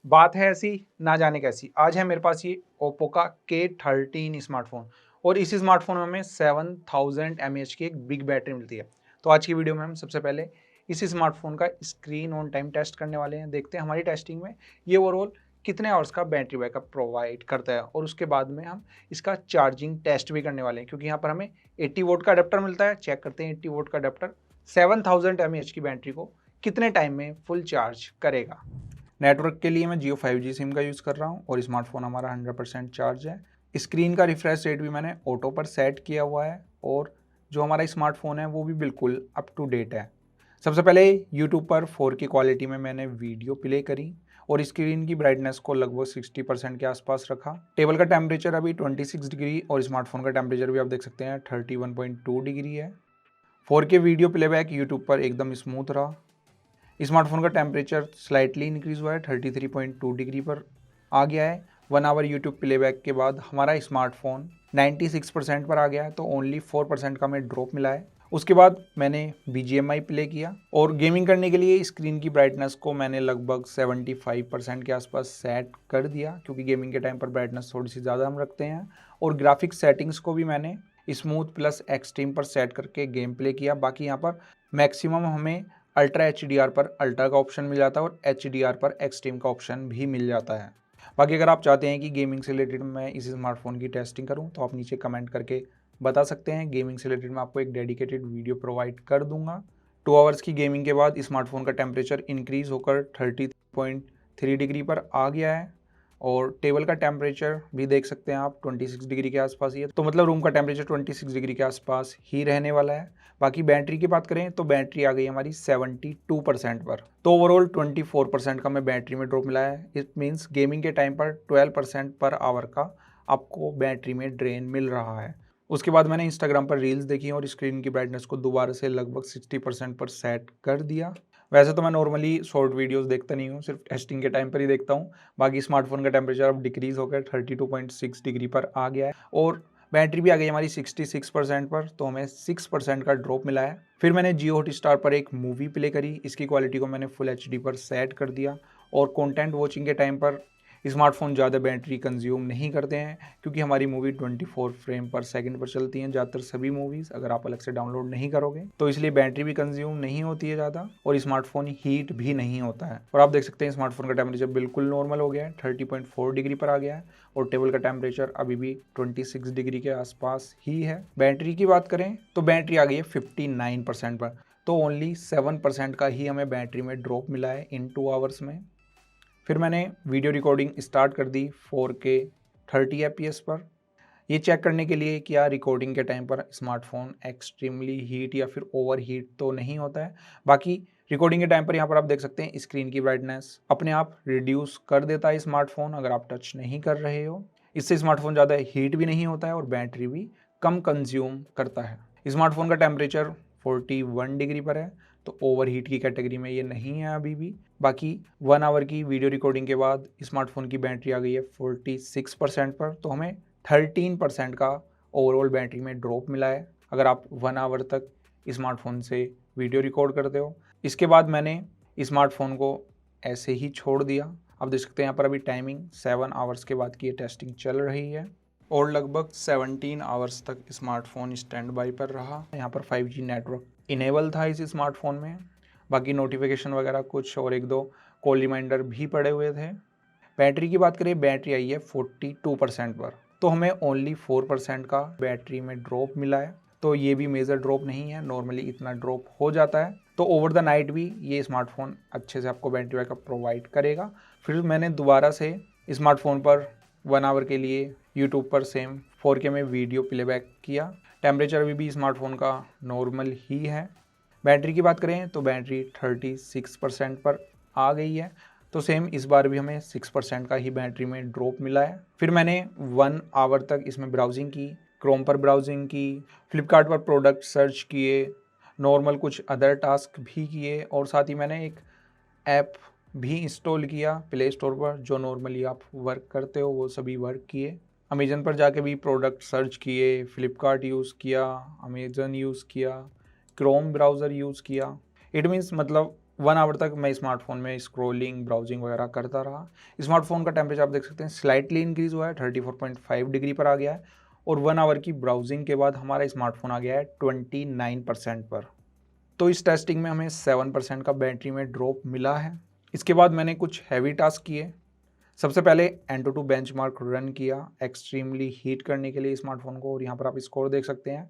बात है ऐसी ना जाने कैसी। आज है मेरे पास ये ओप्पो का K13 स्मार्टफोन और इस स्मार्टफोन में हमें 7000 mAh की एक बिग बैटरी मिलती है। तो आज की वीडियो में हम सबसे पहले इस स्मार्टफोन का स्क्रीन ऑन टाइम टेस्ट करने वाले हैं। देखते हैं हमारी टेस्टिंग में ये ओवरऑल कितने आवर्स का बैटरी बैकअप प्रोवाइड करता है और उसके बाद में हम इसका चार्जिंग टेस्ट भी करने वाले हैं, क्योंकि यहाँ पर हमें 80 वोट का अडेप्टर मिलता है। चेक करते हैं 80 वोट का अडेप्टर 7000 mAh की बैटरी को कितने टाइम में फुल चार्ज करेगा। नेटवर्क के लिए मैं जियो 5G सिम का यूज़ कर रहा हूँ और स्मार्टफोन हमारा 100% चार्ज है। स्क्रीन का रिफ्रेश रेट भी मैंने ऑटो पर सेट किया हुआ है और जो हमारा स्मार्टफोन है वो भी बिल्कुल अप टू डेट है। सबसे पहले यूट्यूब पर 4K क्वालिटी में मैंने वीडियो प्ले करी और स्क्रीन की ब्राइटनेस को लगभग 60% के आसपास रखा। टेबल का टेम्परेचर अभी 26 डिग्री और स्मार्टफोन का टेम्परेचर भी आप देख सकते हैं 31.2 डिग्री है। 4K वीडियो प्लेबैक यूट्यूब पर एकदम स्मूथ रहा। स्मार्टफोन का टेम्परेचर स्लाइटली इंक्रीज हुआ है, 33.2 डिग्री पर आ गया है। 1 आवर यूट्यूब प्लेबैक के बाद हमारा स्मार्टफोन 96% पर आ गया है, तो ओनली 4% का हमें ड्रॉप मिला है। उसके बाद मैंने BGMI प्ले किया और गेमिंग करने के लिए स्क्रीन की ब्राइटनेस को मैंने लगभग 75% के आसपास सेट कर दिया, क्योंकि गेमिंग के टाइम पर ब्राइटनेस थोड़ी सी ज़्यादा हम रखते हैं। और ग्राफिक्स सेटिंग्स को भी मैंने स्मूथ प्लस एक्सट्रीम पर सेट करके गेम प्ले किया। बाकी यहाँ पर मैक्सिमम हमें अल्ट्रा HDR पर अल्ट्रा का ऑप्शन मिल जाता है और HDR पर एक्सट्रीम का ऑप्शन भी मिल जाता है। बाकी अगर आप चाहते हैं कि गेमिंग से रिलेटेड मैं इस स्मार्टफोन की टेस्टिंग करूं तो आप नीचे कमेंट करके बता सकते हैं। गेमिंग से रिलेटेड मैं आपको एक डेडिकेटेड वीडियो प्रोवाइड कर दूंगा। 2 आवर्स की गेमिंग के बाद स्मार्टफोन का टेम्परेचर इंक्रीज होकर 30.3 डिग्री पर आ गया है और टेबल का टेम्परेचर भी देख सकते हैं आप 26 डिग्री के आसपास ही है, तो मतलब रूम का टेम्परेचर 26 डिग्री के आसपास ही रहने वाला है। बाकी बैटरी की बात करें तो बैटरी आ गई हमारी 72% पर, तो ओवरऑल 24% का हमें बैटरी में ड्रॉप मिला है। इट मीन्स गेमिंग के टाइम पर 12% पर आवर का आपको बैटरी में ड्रेन मिल रहा है। उसके बाद मैंने इंस्टाग्राम पर रील्स देखी और स्क्रीन की ब्राइटनेस को दोबारा से लगभग 60% पर सेट कर दिया। वैसे तो मैं नॉर्मली शॉर्ट वीडियोस देखता नहीं हूँ, सिर्फ टेस्टिंग के टाइम पर ही देखता हूँ। बाकी स्मार्टफोन का टेम्परेचर अब डिक्रीज होकर 32.6 डिग्री पर आ गया है और बैटरी भी आ गई हमारी 66% पर, तो हमें 6% का ड्रॉप मिला है। फिर मैंने जियो हॉटस्टार पर एक मूवी प्ले करी। इसकी क्वालिटी को मैंने फुल HD पर सेट कर दिया और कंटेंट वॉचिंग के टाइम पर स्मार्टफोन ज़्यादा बैटरी कंज्यूम नहीं करते हैं, क्योंकि हमारी मूवी 24 फ्रेम पर सेकंड पर चलती हैं ज़्यादातर सभी मूवीज़, अगर आप अलग से डाउनलोड नहीं करोगे तो इसलिए बैटरी भी कंज्यूम नहीं होती है ज़्यादा और स्मार्टफोन हीट भी नहीं होता है। और आप देख सकते हैं स्मार्टफोन का टेम्परेचर बिल्कुल नॉर्मल हो गया है, 30.4 डिग्री पर आ गया है और टेबल का टेम्परेचर अभी भी 26 डिग्री के आसपास ही है। बैटरी की बात करें तो बैटरी आ गई है 59% पर, तो ओनली 7% का ही हमें बैटरी में ड्रॉप मिला है इन 2 आवर्स में। फिर मैंने वीडियो रिकॉर्डिंग स्टार्ट कर दी 4K 30 FPS पर, ये चेक करने के लिए कि यार रिकॉर्डिंग के टाइम पर स्मार्टफोन एक्सट्रीमली हीट या फिर ओवर हीट तो नहीं होता है। बाकी रिकॉर्डिंग के टाइम पर यहाँ पर आप देख सकते हैं स्क्रीन की ब्राइटनेस अपने आप रिड्यूस कर देता है स्मार्टफोन, अगर आप टच नहीं कर रहे हो। इससे स्मार्टफोन ज़्यादा हीट भी नहीं होता है और बैटरी भी कम कंज्यूम करता है। स्मार्टफोन का टेम्परेचर 41 डिग्री पर है, तो ओवर हीट की कैटेगरी में ये नहीं है अभी भी। बाकी 1 आवर की वीडियो रिकॉर्डिंग के बाद स्मार्टफोन की बैटरी आ गई है 46% पर, तो हमें 13% का ओवरऑल बैटरी में ड्रॉप मिला है अगर आप 1 आवर तक स्मार्टफोन से वीडियो रिकॉर्ड करते हो। इसके बाद मैंने स्मार्टफोन को ऐसे ही छोड़ दिया। आप देख सकते हैं यहाँ पर अभी टाइमिंग 7 आवर्स के बाद की ये टेस्टिंग चल रही है और लगभग 17 आवर्स तक स्मार्टफोन स्टैंड बाई पर रहा। यहाँ पर 5G नेटवर्क इनेबल था इस स्मार्टफोन में। बाकी नोटिफिकेशन वगैरह कुछ और 1-2 कॉल रिमाइंडर भी पड़े हुए थे। बैटरी की बात करें, बैटरी आई है 42% पर, तो हमें ओनली 4% का बैटरी में ड्रॉप मिला है, तो ये भी मेजर ड्रॉप नहीं है, नॉर्मली इतना ड्रॉप हो जाता है। तो ओवर द नाइट भी ये स्मार्टफोन अच्छे से आपको बैटरी बैकअप प्रोवाइड करेगा। फिर मैंने दोबारा से स्मार्टफोन पर 1 आवर के लिए यूट्यूब पर सेम 4K में वीडियो प्लेबैक किया। टेम्परेचर अभी भी स्मार्टफोन का नॉर्मल ही है। बैटरी की बात करें तो बैटरी 36% पर आ गई है, तो सेम इस बार भी हमें 6% का ही बैटरी में ड्रॉप मिला है। फिर मैंने 1 आवर तक इसमें ब्राउजिंग की, क्रोम पर ब्राउजिंग की, फ्लिपकार्ट पर प्रोडक्ट सर्च किए, नॉर्मल कुछ अदर टास्क भी किए और साथ ही मैंने एक ऐप भी इंस्टॉल किया प्ले स्टोर पर, जो नॉर्मली आप वर्क करते हो वो सभी वर्क किए। अमेज़न पर जाके भी प्रोडक्ट सर्च किए, फ्लिपकार्ट यूज़ किया, अमेज़न यूज़ किया, क्रोम ब्राउज़र यूज़ किया। इट मीन्स मतलब 1 आवर तक मैं स्मार्टफोन में स्क्रॉलिंग ब्राउजिंग वगैरह करता रहा। स्मार्टफोन का टेम्परेचर आप देख सकते हैं स्लाइटली इंक्रीज़ हुआ है, 34.5 डिग्री पर आ गया है और 1 आवर की ब्राउजिंग के बाद हमारा स्मार्टफोन आ गया है 29% पर। तो इस टेस्टिंग में हमें 7% का बैटरी में ड्रॉप मिला है। इसके बाद मैंने कुछ हैवी टास्क किए। सबसे पहले एंटूटू बेंचमार्क रन किया एक्सट्रीमली हीट करने के लिए स्मार्टफोन को, और यहाँ पर आप स्कोर देख सकते हैं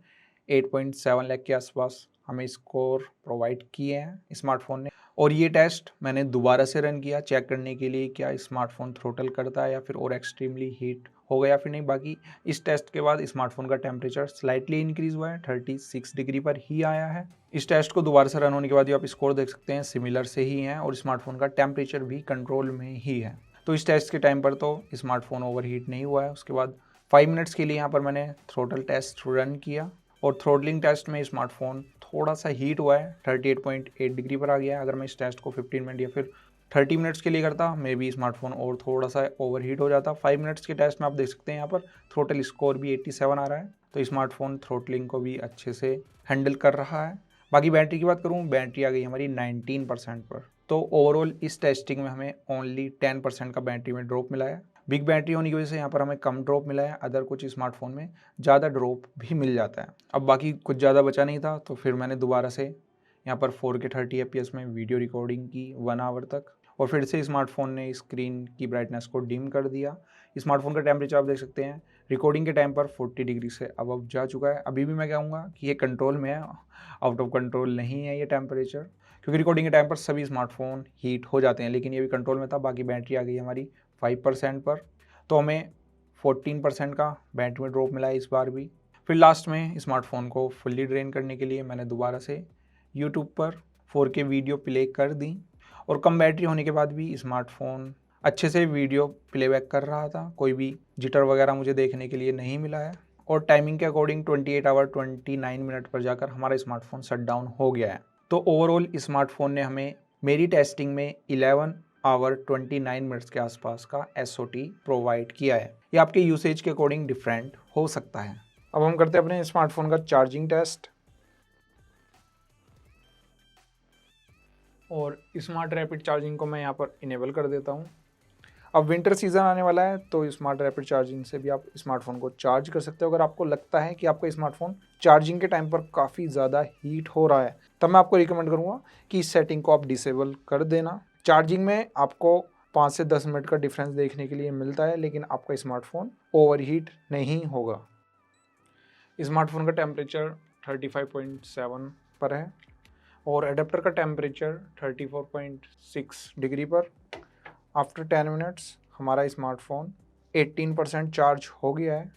8.7 लाख के आसपास हमें स्कोर प्रोवाइड किए हैं स्मार्टफोन ने। और ये टेस्ट मैंने दोबारा से रन किया चेक करने के लिए क्या स्मार्टफोन थ्रोटल करता है या फिर और एक्सट्रीमली हीट हो गया फिर नहीं। बाकी इस टेस्ट के बाद स्मार्टफोन का टेम्परेचर स्लाइटली इंक्रीज हुआ है, 36 डिग्री पर ही आया है। इस टेस्ट को दोबारा से रन होने के बाद आप स्कोर देख सकते हैं सिमिलर से ही हैं और स्मार्टफोन का टेम्परेचर भी कंट्रोल में ही है। तो इस टेस्ट के टाइम पर तो स्मार्टफोन ओवरहीट नहीं हुआ है। उसके बाद 5 मिनट्स के लिए यहाँ पर मैंने थ्रोटल टेस्ट रन किया और थ्रोटलिंग टेस्ट में स्मार्टफोन थोड़ा सा हीट हुआ है, 38.8 डिग्री पर आ गया है। अगर मैं इस टेस्ट को 15 मिनट या फिर 30 मिनट्स के लिए करता मे बी स्मार्टफोन और थोड़ा सा ओवरहीट हो जाता। 5 मिनट्स के टेस्ट में आप देख सकते हैं यहाँ पर थ्रोटल स्कोर भी 87 आ रहा है। तो स्मार्टफोन थ्रोटलिंग को भी अच्छे से हैंडल कर रहा है। बाकी बैटरी की बात करूँ, बैटरी आ गई हमारी 19% पर। तो ओवरऑल इस टेस्टिंग में हमें ओनली 10% का बैटरी में ड्रॉप मिला है। बिग बैटरी होने की वजह से यहाँ पर हमें कम ड्रॉप मिला है, अदर कुछ स्मार्टफोन में ज़्यादा ड्रॉप भी मिल जाता है। अब बाकी कुछ ज़्यादा बचा नहीं था तो फिर मैंने दोबारा से यहाँ पर 4K 30 FPS में वीडियो रिकॉर्डिंग की 1 आवर तक, और फिर से स्मार्टफोन ने स्क्रीन की ब्राइटनेस को डिम कर दिया। स्मार्टफोन का टेम्परेचर आप देख सकते हैं रिकॉर्डिंग के टाइम पर 40 डिग्री से अबव जा चुका है। अभी भी मैं कहूँगा कि ये कंट्रोल में है, आउट ऑफ कंट्रोल नहीं है ये टेम्परेचर, क्योंकि रिकॉर्डिंग के टाइम पर सभी स्मार्टफोन हीट हो जाते हैं, लेकिन ये भी कंट्रोल में था। बाकी बैटरी आ गई हमारी 5% पर, तो हमें 14% का बैटरी में ड्रॉप मिला है इस बार भी। फिर लास्ट में स्मार्टफोन को फुल्ली ड्रेन करने के लिए मैंने दोबारा से यूट्यूब पर 4K वीडियो प्ले कर दी, और कम बैटरी होने के बाद भी स्मार्टफोन अच्छे से वीडियो प्लेबैक कर रहा था, कोई भी जिटर वगैरह मुझे देखने के लिए नहीं मिला है। और टाइमिंग के अकॉर्डिंग 28 आवर 29 मिनट पर जाकर हमारा स्मार्टफोन शट डाउन हो गया है। तो ओवरऑल स्मार्टफोन ने हमें मेरी टेस्टिंग में 11 आवर 29 मिनट्स के आसपास का SOT प्रोवाइड किया है। ये आपके यूसेज के अकॉर्डिंग डिफरेंट हो सकता है। अब हम करते हैं अपने स्मार्टफोन का चार्जिंग टेस्ट, और स्मार्ट रैपिड चार्जिंग को मैं यहाँ पर इनेबल कर देता हूँ। अब विंटर सीज़न आने वाला है तो स्मार्ट रैपिड चार्जिंग से भी आप स्मार्टफोन को चार्ज कर सकते हो। अगर आपको लगता है कि आपका स्मार्टफोन चार्जिंग के टाइम पर काफ़ी ज़्यादा हीट हो रहा है, तब मैं आपको रिकमेंड करूँगा कि इस सेटिंग को आप डिसेबल कर देना। चार्जिंग में आपको 5 से 10 मिनट का डिफरेंस देखने के लिए मिलता है, लेकिन आपका स्मार्टफोन ओवरहीट नहीं होगा। स्मार्टफोन का टेम्परेचर 35.7 पर है और एडेप्टर का टेम्परेचर 34.6 डिग्री पर। आफ्टर 10 मिनट्स हमारा स्मार्टफोन 18% चार्ज हो गया है।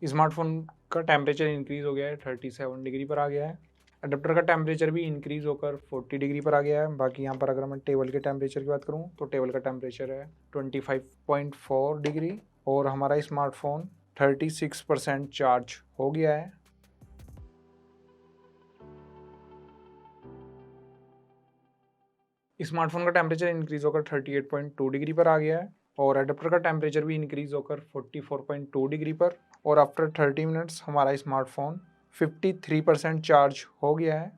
स्मार्टफोन का टेम्परेचर इंक्रीज़ हो गया है, 37 डिग्री पर आ गया है। अडेप्टर का टेम्परेचर भी इंक्रीज़ होकर 40 डिग्री पर आ गया है। बाकी यहाँ पर अगर मैं टेबल के टेम्परेचर की बात करूँ तो टेबल का टेम्परेचर है 25.4 डिग्री और हमारा स्मार्टफोन 36% चार्ज हो गया है। स्मार्टफोन का टेम्परेचर इंक्रीज़ होकर 38.2 डिग्री पर आ गया है और अडेप्टर का टेम्परेचर भी इंक्रीज़ होकर 44.2 डिग्री पर, और आफ्टर 30 मिनट्स हमारा स्मार्टफोन 53% चार्ज हो गया है।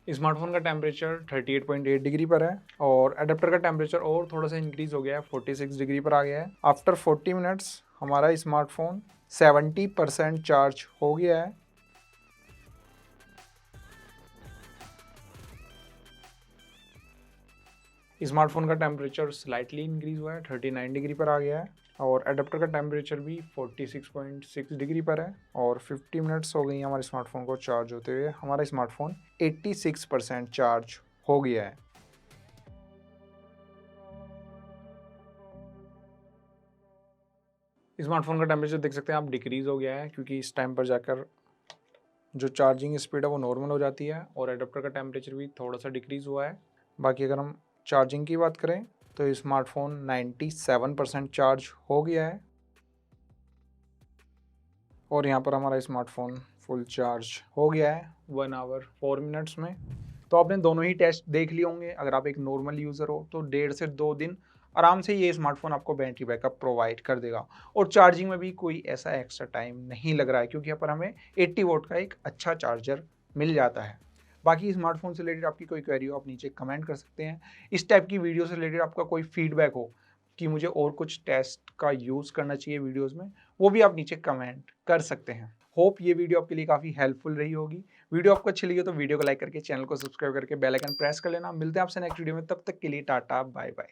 स्मार्टफोन का टेम्परेचर 38.8 डिग्री पर है और अडेप्टर का टेम्परेचर और थोड़ा सा इंक्रीज़ हो गया है, 46 डिग्री पर आ गया है। आफ्टर 40 मिनट्स हमारा स्मार्टफोन 70% चार्ज हो गया है। स्मार्टफोन का टेम्परेचर स्लाइटली इंक्रीज़ हुआ है, 39 डिग्री पर आ गया है और एडेप्टर का टेम्परेचर भी 46.6 डिग्री पर है और 50 मिनट्स हो गई हमारे स्मार्टफोन को चार्ज होते हुए। हमारा स्मार्टफोन 86% चार्ज हो गया है। स्मार्टफोन का टेम्परेचर देख सकते हैं आप डिक्रीज़ हो गया है, क्योंकि इस टाइम पर जाकर जो चार्जिंग स्पीड है वो नॉर्मल हो जाती है और एडेप्टर का टेम्परेचर भी थोड़ा सा डिक्रीज़ हुआ है। बाकी अगर हम चार्जिंग की बात करें तो स्मार्टफोन 97% चार्ज हो गया है और यहाँ पर हमारा स्मार्टफोन फुल चार्ज हो गया है 1 आवर 4 मिनट्स में। तो आपने दोनों ही टेस्ट देख लिए होंगे। अगर आप एक नॉर्मल यूज़र हो तो 1.5 से 2 दिन आराम से ये स्मार्टफ़ोन आपको बैटरी बैकअप प्रोवाइड कर देगा और चार्जिंग में भी कोई ऐसा एक्स्ट्रा टाइम नहीं लग रहा है क्योंकि यहाँ पर हमें 80 वोट का एक अच्छा चार्जर मिल जाता है। बाकी स्मार्टफ़ोन से रिलेटेड आपकी कोई क्वेरी हो आप नीचे कमेंट कर सकते हैं। इस टाइप की वीडियो से रिलेटेड आपका कोई फीडबैक हो कि मुझे और कुछ टेस्ट का यूज़ करना चाहिए वीडियोज़ में, वो भी आप नीचे कमेंट कर सकते हैं। होप ये वीडियो आपके लिए काफ़ी हेल्पफुल रही होगी। वीडियो आपको अच्छी लगी हो तो वीडियो को लाइक करके चैनल को सब्सक्राइब करके बेल आइकन प्रेस कर लेना। मिलते हैं आपसे नेक्स्ट वीडियो में, तब तक के लिए टाटा बाय बाय।